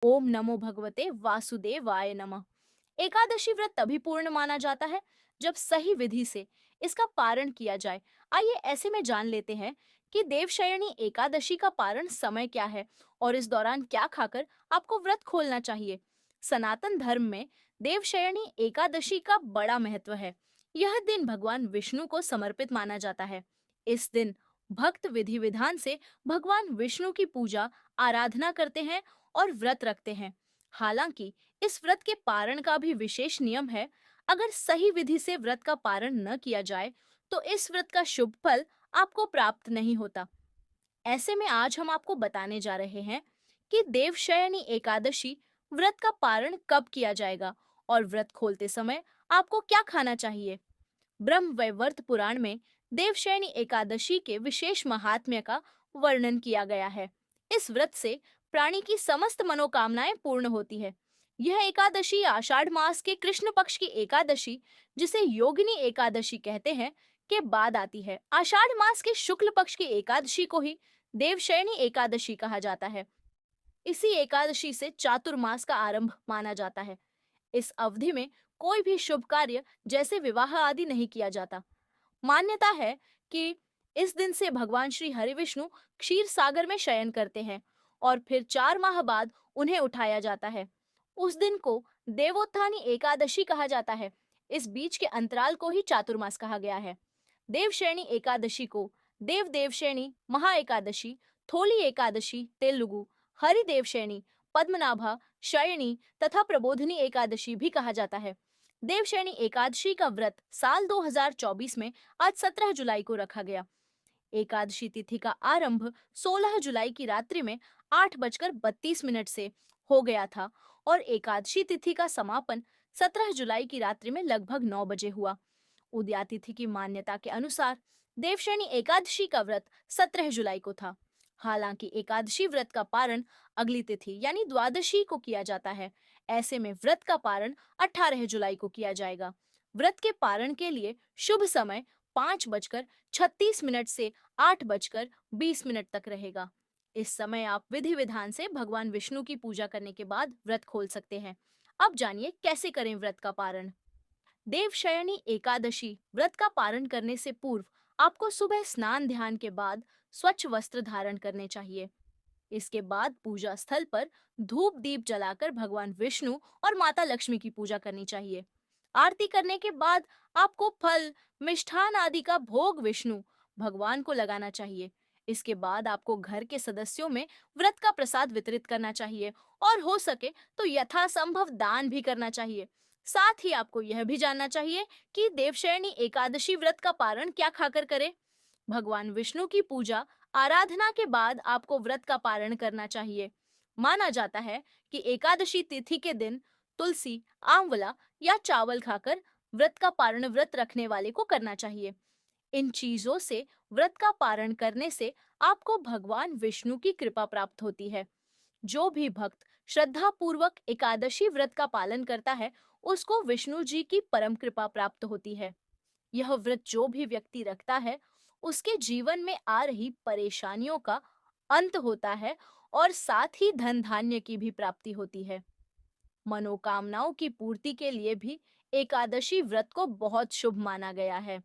ओम नमो भगवते वासुदेवाय नमः। एकादशी व्रत तभी पूर्ण माना जाता है जब सही विधि से इसका पारण किया जाए। आइए ऐसे में जान लेते हैं कि देवशयनी एकादशी का पारण समय क्या है और इस दौरान क्या खाकर आपको व्रत खोलना चाहिए। सनातन धर्म में देवशयनी एकादशी का बड़ा महत्व है। यह दिन भगवान विष्णु को समर्पित माना जाता है। इस दिन भक्त विधि विधान से भगवान विष्णु की पूजा आराधना करते हैं और व्रत रखते हैं। हालांकि इस व्रत के पारण का भी विशेष नियम है। अगर सही विधि से व्रत का पारण न किया जाए तो इस व्रत का शुभ फल आपको प्राप्त नहीं होता। ऐसे में आज हम आपको बताने जा रहे हैं कि देवशयनी एकादशी व्रत का पारण कब किया जाएगा और व्रत खोलते समय आपको क्या खाना चाहिए। ब्रह्म वैवर्त पुराण में देवशयनी एकादशी के विशेष महात्म्य का वर्णन किया गया है। इस व्रत से प्राणी की समस्त मनोकामनाएं पूर्ण होती है। यह एकादशी आषाढ़ मास के कृष्ण पक्ष की एकादशी, जिसे योगिनी एकादशी कहते हैं, के बाद आती है। आषाढ़ मास के शुक्ल पक्ष की एकादशी को ही देवशयनी एकादशी कहा जाता है। इसी एकादशी से चातुर्मास का आरंभ माना जाता है। इस अवधि में कोई भी शुभ कार्य जैसे विवाह आदि नहीं किया जाता। मान्यता है कि इस दिन से भगवान श्री हरिविष्णु क्षीर सागर में शयन करते हैं और फिर 4 माह बाद उन्हें उठाया जाता है। उस दिन को देवोत्थानी एकादशी कहा जाता है। इस बीच के अंतराल को ही चातुर्मास कहा गया है। देवशयनी एकादशी को देव देवशयनी महा एकादशी, थोली एकादशी तेलुगु, हरि देवशयनी, पद्मनाभा शयनी तथा प्रबोधिनी एकादशी भी कहा जाता है। देवशयनी एकादशी का व्रत साल 2024 में आज 17 जुलाई को रखा गया। एकादशी तिथि का आरंभ 16 जुलाई की रात्रि में 8:32 से हो गया था और एकादशी तिथि का समापन 17 जुलाई की रात्रि में लगभग 9 बजे हुआ। उदया तिथि की मान्यता के अनुसार देवशयनी एकादशी का व्रत 17 जुलाई को था। हालांकि एकादशी व्रत का पारण अगली तिथि यानी द्वादशी को किया जाता है। ऐसे में व्रत का पारण 18 जुलाई को किया जाएगा। व्रत के पारण के लिए शुभ समय 5:36 से 8:20 तक रहेगा। इस समय आप विधि विधान से भगवान विष्णु की पूजा करने के बाद व्रत खोल सकते हैं। अब जानिए कैसे करें व्रत का पारण। देवशयनी एकादशी व्रत का पारण करने से पूर्व आपको सुबह स्नान ध्यान के बाद स्वच्छ वस्त्र धारण करने चाहिए। इसके बाद पूजा स्थल पर धूप दीप जलाकर भगवान विष्णु और माता लक्ष्मी की पूजा करनी चाहिए। आरती करने के बाद आपको फल मिष्ठान आदि का भोग विष्णु भगवान को लगाना चाहिए। इसके बाद आपको घर के सदस्यों में व्रत का प्रसाद वितरित करना चाहिए और हो सके तो यथासंभव दान भी करना चाहिए। साथ ही आपको यह भी जानना चाहिए कि देवशयनी एकादशी व्रत का पारण क्या खाकर करें। भगवान विष्णु की पूजा आराधना के बाद आपको व्रत का पारण करना चाहिए। माना जाता है कि एकादशी तिथि के दिन तुलसी, आंवला या चावल खाकर व्रत का पारण व्रत रखने वाले को करना चाहिए। इन चीजों से व्रत का पारण करने से आपको भगवान विष्णु की कृपा प्राप्त होती है। जो भी भक्त श्रद्धा पूर्वक एकादशी व्रत का पालन करता है, उसको विष्णु जी की परम कृपा प्राप्त होती है। यह व्रत जो भी व्यक्ति रखता है, उसके जीवन में आ रही परेशानियों का अंत होता है और साथ ही धन धान्य की भी प्राप्ति होती है। मनोकामनाओं की पूर्ति के लिए भी एकादशी व्रत को बहुत शुभ माना गया है।